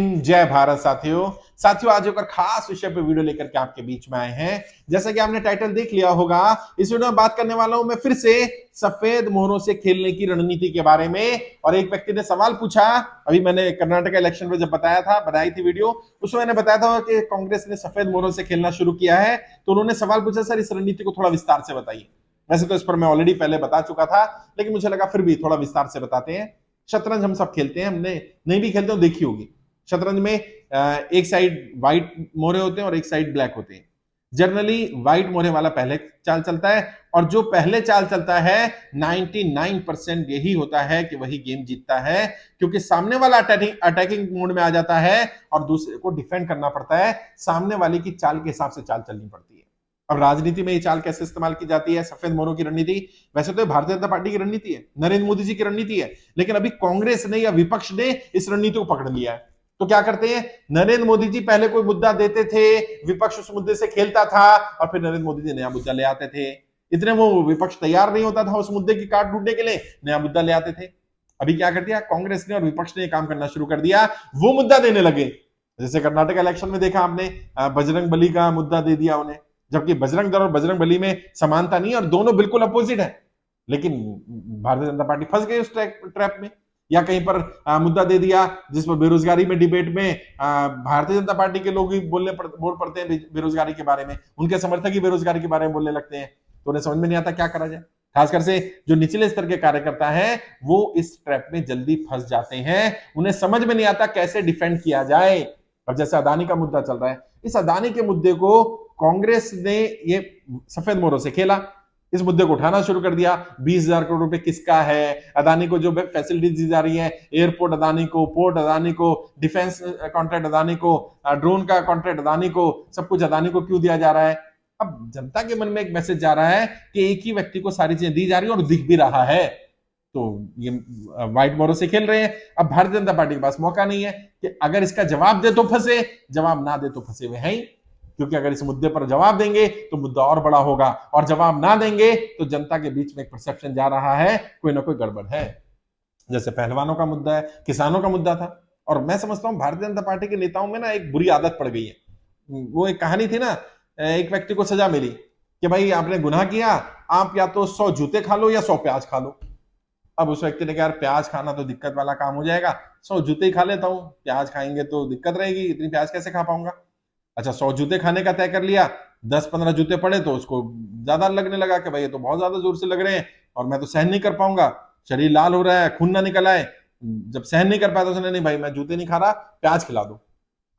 जय भारत साथियों आज एक और खास विषय पे वीडियो लेकर के आपके बीच में आए हैं। जैसा कि आपने टाइटल देख लिया होगा, इस वीडियो में बात करने वाला हूं मैं फिर से सफेद मोहरों से खेलने की रणनीति के बारे में। और एक व्यक्ति ने सवाल पूछा, अभी मैंने कर्नाटक इलेक्शन में जब बनाई थी वीडियो, उसमें मैंने बताया था कि कांग्रेस ने सफेद मोहरों से खेलना शुरू किया है। तो उन्होंने सवाल पूछा, सर इस रणनीति को थोड़ा विस्तार से बताइए। वैसे तो इस पर मैं ऑलरेडी पहले बता चुका था, लेकिन मुझे लगा फिर भी थोड़ा विस्तार से बताते हैं। शतरंज हम सब खेलते हैं, हमने नहीं भी खेलते हो देखी होगी। शतरंज में एक साइड व्हाइट मोहरे होते हैं और एक साइड ब्लैक होते हैं। जनरली व्हाइट मोहरे वाला पहले चाल चलता है, और जो पहले चाल चलता है 99% यही होता है कि वही गेम जीतता है, क्योंकि सामने वाला अटैकिंग मोड में आ जाता है और दूसरे को डिफेंड करना पड़ता है। सामने वाले की चाल के हिसाब से चाल चलनी पड़ती है। अब राजनीति में ये चाल कैसे इस्तेमाल की जाती है, सफेद मोहरों की रणनीति, वैसे तो भारतीय जनता पार्टी की रणनीति है, नरेंद्र मोदी जी की रणनीति है, लेकिन अभी कांग्रेस ने या विपक्ष ने इस रणनीति को पकड़ लिया है। तो क्या करते हैं, नरेंद्र मोदी जी पहले कोई मुद्दा देते थे, विपक्ष उस मुद्दे से खेलता था और फिर नरेंद्र मोदी जी नया मुद्दा ले आते थे। इतने वो विपक्ष तैयार नहीं होता था उस मुद्दे की काट ढूंढने के लिए, नया मुद्दा ले आते थे। अभी क्या कर दिया कांग्रेस ने और विपक्ष ने काम करना शुरू कर दिया, वो मुद्दा देने लगे। जैसे कर्नाटक इलेक्शन में देखा आपने, बजरंग बली का मुद्दा दे दिया उन्हें, जबकि बजरंग दल और बजरंग बली में समानता नहीं है और दोनों बिल्कुल अपोजिट है। लेकिन भारतीय जनता पार्टी फंस गई उस ट्रैप में। या कहीं पर मुद्दा दे दिया जिस पर बेरोजगारी में डिबेट में भारतीय जनता पार्टी के लोग ही बोल पड़ते हैं बेरोजगारी के बारे में, उनके समर्थक ही बेरोजगारी के बारे में बोलने लगते हैं, तो उन्हें समझ में नहीं आता क्या करा जाए। खासकर से जो निचले स्तर के कार्यकर्ता हैं वो इस ट्रैप में जल्दी फंस जाते हैं, उन्हें समझ में नहीं आता कैसे डिफेंड किया जाए। अब जैसे अदानी का मुद्दा चल रहा है, इस अदानी के मुद्दे को कांग्रेस ने ये सफेद मोहरों से खेला, इस मुद्दे को उठाना शुरू कर दिया। 20,000 करोड़ रुपए किसका है, अदानी को जो फैसिलिटीज दी जा रही है, एयरपोर्ट अदानी को, पोर्ट अदानी को, डिफेंस कॉन्ट्रैक्ट अदानी को, ड्रोन का कॉन्ट्रैक्ट अदानी को, सब कुछ अदानी को क्यों दिया जा रहा है। अब जनता के मन में एक मैसेज जा रहा है कि एक ही व्यक्ति को सारी चीजें दी जा रही है और दिख भी रहा है, तो ये व्हाइट मोहरों से खेल रहे हैं। अब भारतीय जनता पार्टी के पास मौका नहीं है कि अगर इसका जवाब दे तो फंसे, जवाब ना दे तो फंसे हुए हैं, क्योंकि अगर इस मुद्दे पर जवाब देंगे तो मुद्दा और बड़ा होगा, और जवाब ना देंगे तो जनता के बीच में एक परसेप्शन जा रहा है कोई ना कोई गड़बड़ है। जैसे पहलवानों का मुद्दा है, किसानों का मुद्दा था। और मैं समझता हूं भारतीय जनता पार्टी के नेताओं में ना एक बुरी आदत पड़ गई है। वो एक कहानी थी ना, एक व्यक्ति को सजा मिली कि भाई आपने गुनाह किया, आप या तो 100 जूते खा लो या 100 प्याज खा लो। अब उस व्यक्ति ने कहा यार प्याज खाना तो दिक्कत वाला काम हो जाएगा, 100 जूते ही खा लेता हूं, प्याज खाएंगे तो दिक्कत रहेगी, इतनी प्याज कैसे खा पाऊंगा। अच्छा 100 जूते खाने का तय कर लिया, 10-15 जूते पड़े तो उसको ज्यादा लगने लगा कि भाई ये तो बहुत ज्यादा जोर से लग रहे हैं और मैं तो सहन नहीं कर पाऊंगा, शरीर लाल हो रहा है, खून ना निकल आए। जब सहन नहीं कर पाया तो उसने नहीं भाई मैं जूते नहीं खा रहा, प्याज खिला दो।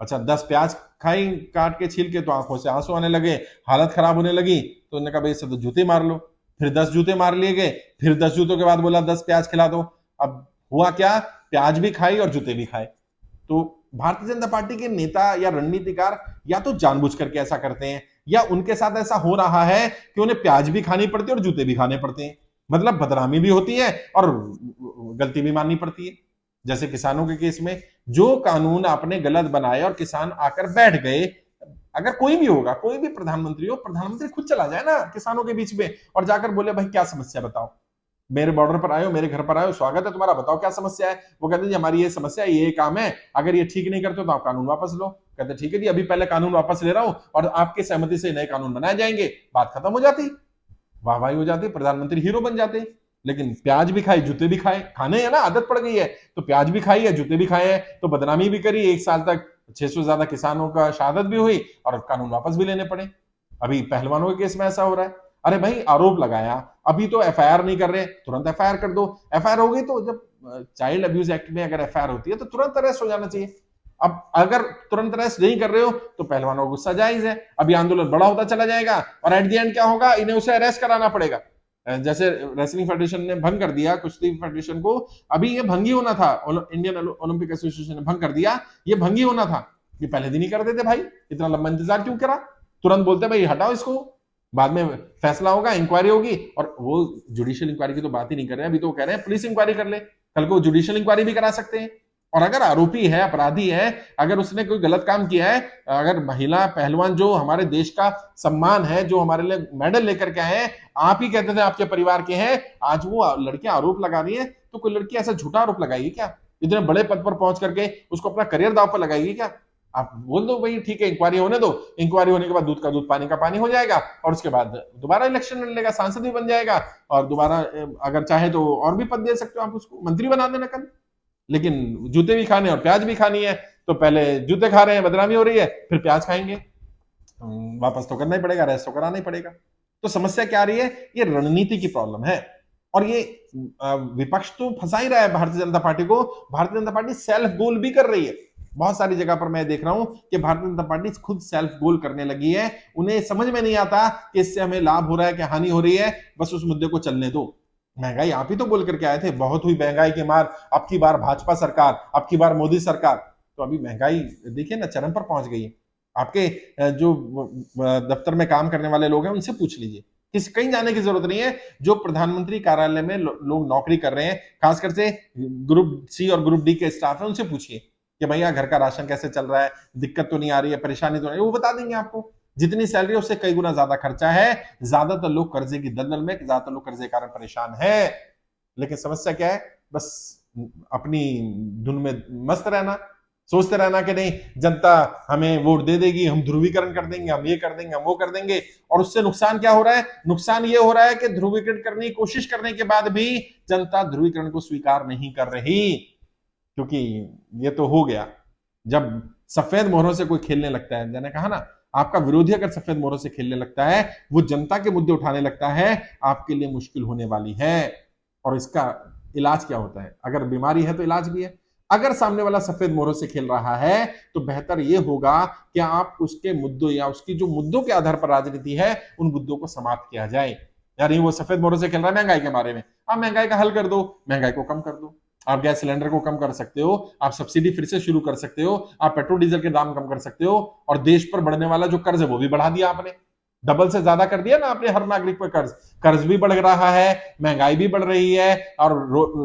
अच्छा 10 प्याज खाई काट के छील के, तो आंखों से आंसू आने लगे, हालत खराब होने लगी, तो उन्होंने कहा भाई इससे तो जूते मार लो। फिर 10 जूते मार लिए गए, फिर 10 जूतों के बाद बोला 10 प्याज खिला दो। अब हुआ क्या, प्याज भी खाई और जूते भी खाए। तो भारतीय जनता पार्टी के नेता या रणनीतिकार या तो जानबूझ करके ऐसा करते हैं, या उनके साथ ऐसा हो रहा है कि उन्हें प्याज भी खानी पड़ती है और जूते भी खाने पड़ते हैं। मतलब बदनामी भी होती है और गलती भी माननी पड़ती है। जैसे किसानों के केस में, जो कानून आपने गलत बनाए और किसान आकर बैठ गए, अगर कोई भी होगा, कोई भी प्रधानमंत्री हो, प्रधानमंत्री खुद चला जाए ना किसानों के बीच में और जाकर बोले भाई क्या समस्या बताओ, मेरे बॉर्डर पर आयो, मेरे घर पर आयो, स्वागत है तुम्हारा, बताओ क्या समस्या है। वो कहते हैं जी हमारी ये समस्या है, ये काम है, अगर ये ठीक नहीं करते तो आप कानून वापस लो। कहते ठीक है जी अभी पहले कानून वापस ले रहा हूं और आपकी सहमति से नए कानून बनाए जाएंगे, बात खत्म हो जाती, वाहवाही हो जाती, प्रधानमंत्री हीरो बन जाते। लेकिन प्याज भी खाए जूते भी खाए, खाने है ना, आदत पड़ गई है, तो प्याज भी खाई है जूते भी खाए हैं, तो बदनामी भी करी, 1 साल तक 600 से ज्यादा किसानों का शहादत भी हुई और कानून वापस भी लेने पड़े। अभी पहलवानों के केस में ऐसा हो रहा है। अरे भाई आरोप लगाया, अभी तो एफआईआर नहीं कर रहे, तुरंत एफआईआर कर दो। एफआईआर हो गई तो जब चाइल्ड अब्यूज एक्ट में अगर एफआईआर होती है तो तुरंत अरेस्ट हो जाना चाहिए। अब अगर तुरंत अरेस्ट नहीं कर रहे हो तो पहलवानों को गुस्सा जायज है, अभी आंदोलन बड़ा होता चला जाएगा और एट द एंड क्या होगा, इन्हें उसे अरेस्ट कराना पड़ेगा। जैसे रेसलिंग फेडरेशन ने भंग कर दिया, कुश्ती फेडरेशन को, अभी ये भंग ही होना था, इंडियन ओलंपिक एसोसिएशन ने भंग कर दिया, ये भंग ही होना था। ये पहले दिन ही कर देते भाई, इतना लंबा इंतजार क्यों करा, तुरंत बोलते भाई हटाओ इसको, बाद में फैसला होगा, इंक्वायरी होगी। और वो जुडिशियल इंक्वायरी की तो बात ही नहीं कर रहे हैं, अभी तो कह रहे हैं पुलिस इंक्वायरी कर ले, कल को जुडिशियल इंक्वायरी भी करा सकते हैं। और अगर आरोपी है, अपराधी है, अगर उसने कोई गलत काम किया है, अगर महिला पहलवान जो हमारे देश का सम्मान है, जो हमारे लिए मेडल लेकर के आए हैं, आप ही कहते थे आपके परिवार के हैं, आज वो लड़कियां आरोप लगा रही है, तो कोई लड़की ऐसा झूठा आरोप लगाएगी क्या। इतने बड़े पद पर पहुंच करके उसको अपना करियर दांव पर लगाएगी क्या? आप बोल दो भाई ठीक है इंक्वायरी होने दो, इंक्वायरी होने के बाद दूध का दूध पानी का पानी हो जाएगा और उसके बाद दोबारा इलेक्शन लड़ लेगा, सांसद भी बन जाएगा और दोबारा अगर चाहे तो और भी पद दे सकते हो आप उसको, मंत्री बना देना कल। लेकिन जूते भी खाने और प्याज भी खानी है, तो पहले जूते खा रहे हैं, बदनामी हो रही है, फिर प्याज खाएंगे, वापस तो करना ही पड़ेगा, रेस्ट तो कराना ही पड़ेगा। तो समस्या क्या आ रही है? ये रणनीति की प्रॉब्लम है और ये विपक्ष तो फंसा ही रहा है भारतीय जनता पार्टी को। Bharatiya Janata party self goal भी कर रही है, बहुत सारी जगह पर मैं देख रहा हूं कि भारतीय जनता पार्टी खुद सेल्फ गोल करने लगी है। उन्हें समझ में नहीं आता कि इससे हमें लाभ हो रहा है कि हानि हो रही है, बस उस मुद्दे को चलने दो। महंगाई आप ही तो बोल करके आए थे, बहुत हुई महंगाई की मार, अब की बार भाजपा सरकार, अब की बार मोदी सरकार। तो अभी महंगाई देखिए ना चरम पर पहुंच गई है। आपके जो दफ्तर में काम करने वाले लोग हैं उनसे पूछ लीजिए, किसी कहीं जाने की जरूरत नहीं है। जो प्रधानमंत्री कार्यालय में लोग नौकरी कर रहे हैं, खासकर से ग्रुप सी और ग्रुप डी के स्टाफ है, उनसे पूछिए कि भैया घर का राशन कैसे चल रहा है, दिक्कत तो नहीं आ रही है, परेशानी तो नहीं, वो बता देंगे आपको। जितनी सैलरी उससे कई गुना ज्यादा खर्चा है। ज्यादातर लोग कर्जे की दलदल में, ज्यादातर लोग कर्जे के कारण परेशान है। लेकिन समस्या क्या है? बस अपनी धुन में मस्त रहना, सोचते रहना कि नहीं जनता हमें वोट दे देगी, हम ध्रुवीकरण कर देंगे, हम ये कर देंगे, हम वो कर देंगे। और उससे नुकसान क्या हो रहा है? नुकसान ये हो रहा है कि ध्रुवीकरण करने की कोशिश करने के बाद भी जनता ध्रुवीकरण को स्वीकार नहीं कर रही। क्योंकि ये तो हो गया, जब सफेद मोहरों से कोई खेलने लगता है, मैंने कहा ना, आपका विरोधी अगर सफेद मोहरों से खेलने लगता है, वो जनता के मुद्दे उठाने लगता है, आपके लिए मुश्किल होने वाली है। और इसका इलाज क्या होता है? अगर बीमारी है तो इलाज भी है। अगर सामने वाला सफेद मोहरों से खेल रहा है तो बेहतर यह होगा कि आप उसके मुद्दों या उसकी जो मुद्दों के आधार पर राजनीति है, उन मुद्दों को समाप्त किया जाए। यानी वो सफेद मोहरों से खेल रहा है महंगाई के बारे में, आप महंगाई का हल कर दो, महंगाई को कम कर दो। आप गैस सिलेंडर को कम कर सकते हो, आप सब्सिडी फिर से शुरू कर सकते हो, आप पेट्रोल डीजल के दाम कम कर सकते हो। और देश पर बढ़ने वाला जो कर्ज है वो भी बढ़ा दिया आपने, डबल से ज्यादा कर दिया ना आपने हर नागरिक पर कर्ज। कर्ज भी बढ़ रहा है, महंगाई भी बढ़ रही है और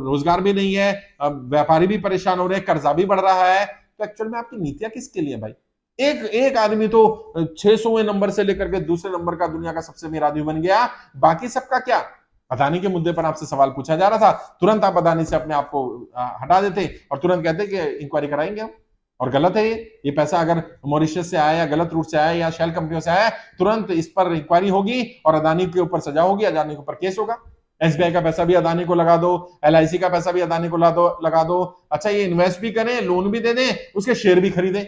रोजगार भी नहीं है, व्यापारी भी परेशान हो रहे हैं, कर्जा भी बढ़ रहा है। तो एक्चुअल में आपकी नीतियां किसके लिए भाई? एक एक आदमी तो 600वें नंबर से लेकर के दूसरे नंबर का दुनिया का सबसे अमीर आदमी बन गया, बाकी सबका क्या? अदानी के मुद्दे पर आपसे सवाल पूछा जा रहा था, तुरंत आप अदानी से अपने आप को हटा देते और तुरंत कहते कि इंक्वायरी कराएंगे हम। और गलत है ये पैसा अगर मॉरिशस से आया या गलत रूट से आया या शेल कंपनियों से आया, तुरंत इस पर इंक्वायरी होगी और अदानी के ऊपर सजा होगी, अदानी के ऊपर केस होगा। एसबीआई का पैसा भी अदानी को लगा दो, एलआईसी का पैसा भी अदानी को लगा दो। अच्छा ये इन्वेस्ट भी करें, लोन भी दे दें, उसके शेयर भी खरीदें,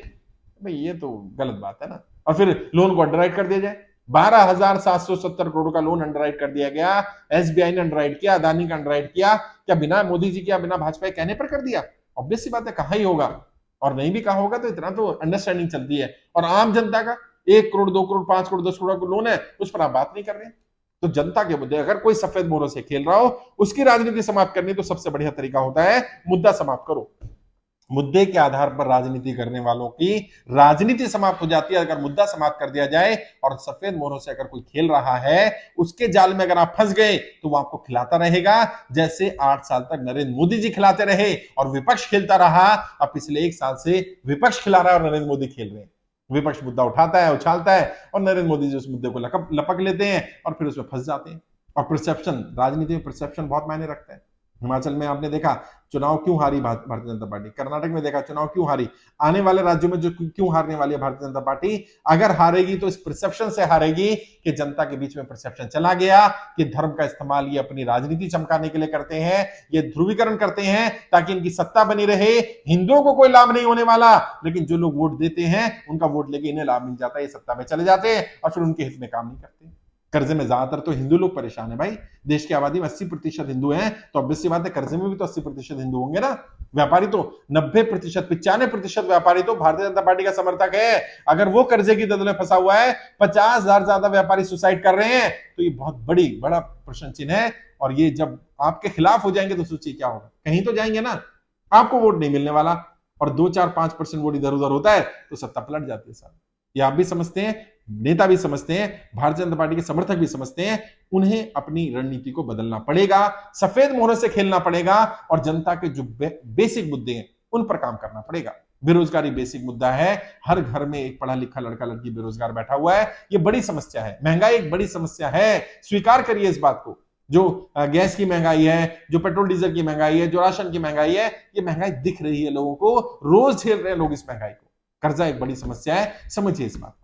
भाई ये तो गलत बात है ना। और फिर लोन को अंडरराइट कर दिया जाए। 12,770 करोड़ का लोन अंडरराइट कर दिया गया, एसबीआई ने अंडरराइट किया, अदानी का अंडरराइट किया। क्या बिना मोदी जी के, बिना भाजपा के कहने पर कर दिया? ऑब्वियस सी बात है, कहा ही होगा। और नहीं भी कहा होगा तो इतना तो अंडरस्टैंडिंग चलती है। और आम जनता का 1 करोड़ 2 करोड़ 5 करोड़ 10 करोड़ का लोन है, उस पर आप बात नहीं कर रहे हैं। तो जनता के मुद्दे, अगर कोई सफेद मोहरों से खेल रहा हो, उसकी राजनीति समाप्त करनी तो सबसे बढ़िया तरीका होता है मुद्दा समाप्त करो। मुद्दे के आधार पर राजनीति करने वालों की राजनीति समाप्त हो जाती है अगर मुद्दा समाप्त कर दिया जाए। और सफेद मोहरों से अगर कोई खेल रहा है, उसके जाल में अगर आप फंस गए तो वो आपको खिलाता रहेगा, जैसे 8 साल तक नरेंद्र मोदी जी खिलाते रहे और विपक्ष खेलता रहा। अब पिछले 1 साल से विपक्ष खिला रहा है और नरेंद्र मोदी खेल रहे हैं। विपक्ष मुद्दा उठाता है, उछालता है और नरेंद्र मोदी जी उस मुद्दे को लपक लेते हैं और फिर उसमें फंस जाते हैं। और परसेप्शन, राजनीति में परसेप्शन बहुत मायने रखता है। हिमाचल में आपने देखा चुनाव क्यों हारी भारतीय जनता पार्टी, कर्नाटक में देखा चुनाव क्यों हारी, आने वाले राज्यों में जो क्यों हारने वाली है भारतीय जनता पार्टी। अगर हारेगी तो इस परसेप्शन से हारेगी कि जनता के बीच में परसेप्शन चला गया कि धर्म का इस्तेमाल ये अपनी राजनीति चमकाने के लिए करते हैं, ये ध्रुवीकरण करते हैं ताकि इनकी सत्ता बनी रहे। हिंदुओं को कोई लाभ नहीं होने वाला, लेकिन जो लोग वोट देते हैं उनका वोट लेके इन्हें लाभ मिल जाता है, ये सत्ता में चले जाते हैं और फिर उनके हित में काम नहीं करते। कर्जे में ज्यादातर तो हिंदू लोग परेशान है भाई। देश की आबादी में 80% हिंदू हैं, तो ऑब्वियस सी बात है कर्जे में भी तो 80% हिंदू होंगे ना। व्यापारी तो 90%, 95% व्यापारी तो भारतीय जनता पार्टी का समर्थक है। अगर वो कर्जे की दलदल में फंसा हुआ है, 50,000 ज्यादा व्यापारी सुसाइड कर रहे हैं, तो ये बहुत बड़ा प्रश्न चिन्ह है। और ये जब आपके खिलाफ हो जाएंगे तो सोचिए क्या होगा, कहीं तो जाएंगे ना, आपको वोट नहीं मिलने वाला। और 2-4-5% वोट इधर उधर होता है तो सत्ता पलट जाती है साहब। ये आप भी समझते हैं, नेता भी समझते हैं, भारतीय जनता पार्टी के समर्थक भी समझते हैं। उन्हें अपनी रणनीति को बदलना पड़ेगा, सफेद मोहरों से खेलना पड़ेगा और जनता के जो बेसिक मुद्दे हैं उन पर काम करना पड़ेगा। बेरोजगारी बेसिक मुद्दा है, हर घर में एक पढ़ा लिखा लड़का लड़की बेरोजगार बैठा हुआ है, ये बड़ी समस्या है। महंगाई एक बड़ी समस्या है, स्वीकार करिए इस बात को। जो गैस की महंगाई है, जो पेट्रोल डीजल की महंगाई है, जो राशन की महंगाई है, ये महंगाई दिख रही है लोगों को, रोज झेल रहे हैं लोग इस महंगाई को। कर्जा एक बड़ी समस्या है, समझिए इस बात।